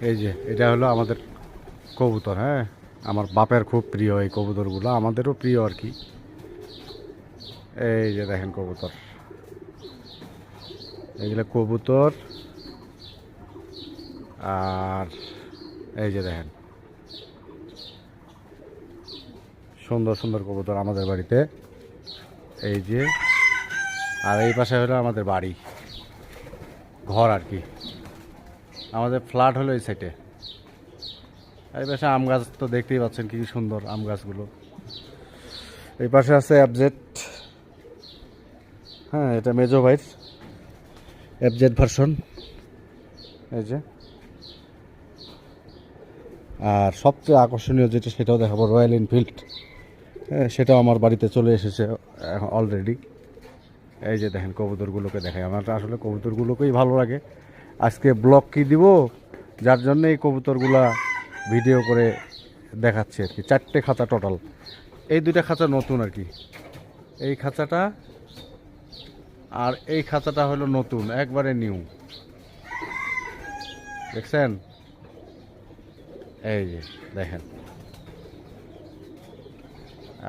এই যে এটা হলো আমাদের কবুতর। হ্যাঁ, আমার বাপের খুব প্রিয় এই কবুতরগুলো, আমাদেরও প্রিয় আর কি। এই যে দেখেন কবুতর, এইগুলো কবুতর। আর এই যে দেখেন সুন্দর সুন্দর কবুতর আমাদের বাড়িতে। এই যে, আর এই পাশে হলো আমাদের বাড়ি ঘর আর কি। আমাদের ফ্ল্যাট হলো এই সাইডে। এই পাশে আম গাছ তো দেখতেই পাচ্ছেন কি সুন্দর আম গাছগুলো। এই পাশে আছে অ্যাবজেট। হ্যাঁ, এটা মেজো ভাইয়ের অ্যাবজেট ভার্সন। এই যে, আর সবচেয়ে আকর্ষণীয় যেটা সেটাও দেখাবো, রয়্যাল এনফিল্ড। হ্যাঁ, সেটাও আমার বাড়িতে চলে এসেছে অলরেডি। এই যে দেখেন কবুতরগুলোকে দেখাই, আমার আসলে কবুতরগুলোকেই ভালো লাগে। আজকে ব্লগ কি দিব, যার জন্য এই কবুতরগুলা ভিডিও করে দেখাচ্ছি আর কি। 4টে খাঁচা টোটাল, এই 2টা খাঁচা নতুন আর কি। এই খাঁচাটা আর এই খাঁচাটা হলো নতুন, একবারে নিউ। দেখছেন? এই যে দেখেন।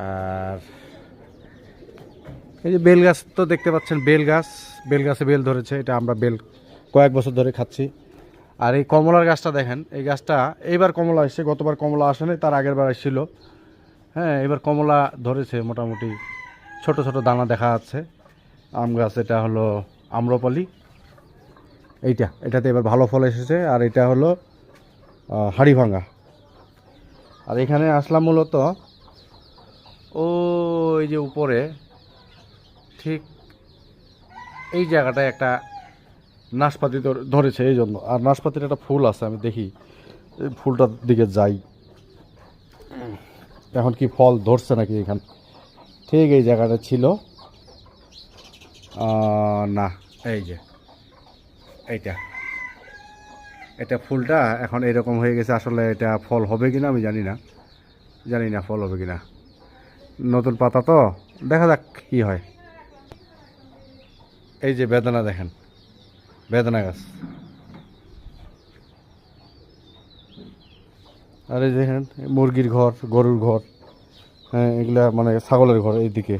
আর এই যে বেল গাছ তো দেখতে পাচ্ছেন, বেল গাছে বেল ধরেছে। এটা আমরা বেল কয়েক বছর ধরে খাচ্ছি। আর এই কমলার গাছটা দেখেন, এই গাছটা এইবার কমলা আসছে, গতবার কমলা আসে নাই, তার আগের বার আসছিল। হ্যাঁ, এবার কমলা ধরেছে মোটামুটি, ছোট ছোট দানা দেখা যাচ্ছে। আম গাছ, এটা হলো আম্রপালি। এটাতে এবার ভালো ফল এসেছে। আর এটা হলো হাড়িভাঙা। আর এখানে আসলাম মূলত ওই যে উপরে ঠিক এই জায়গাটায় একটা নাশপাতি ধরেছে, এই জন্য। আর নাশপাতির একটা ফুল আছে, আমি দেখি এই ফুলটার দিকে যাই, এখন কি ফল ধরছে নাকি এখানে। ঠিক এই জায়গাটা ছিল না, এই যে এটা ফুলটা এখন এরকম হয়ে গেছে। আসলে এটা ফল হবে কিনা আমি জানি না ফল হবে কিনা। নতুন পাতা তো, দেখা যাক কি হয়। এই যে বেদানা দেখেন, বেদানা গাছ। আর এই দেখেন মুরগির ঘর, গরুর ঘর। হ্যাঁ, এগুলা মানে ছাগলের ঘর। এইদিকে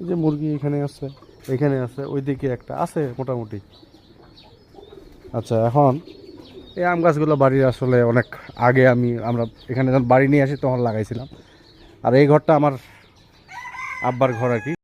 এই যে মুরগি এখানে আছে, এখানে আছে, ওইদিকে একটা আছে মোটামুটি। আচ্ছা, এখন এই আম গাছগুলো বাড়ির আসলে অনেক আগে আমরা এখানে যখন বাড়ি নিয়ে আসি তখন লাগাইছিলাম। আর এই ঘরটা আমার আব্বার ঘর আর কি।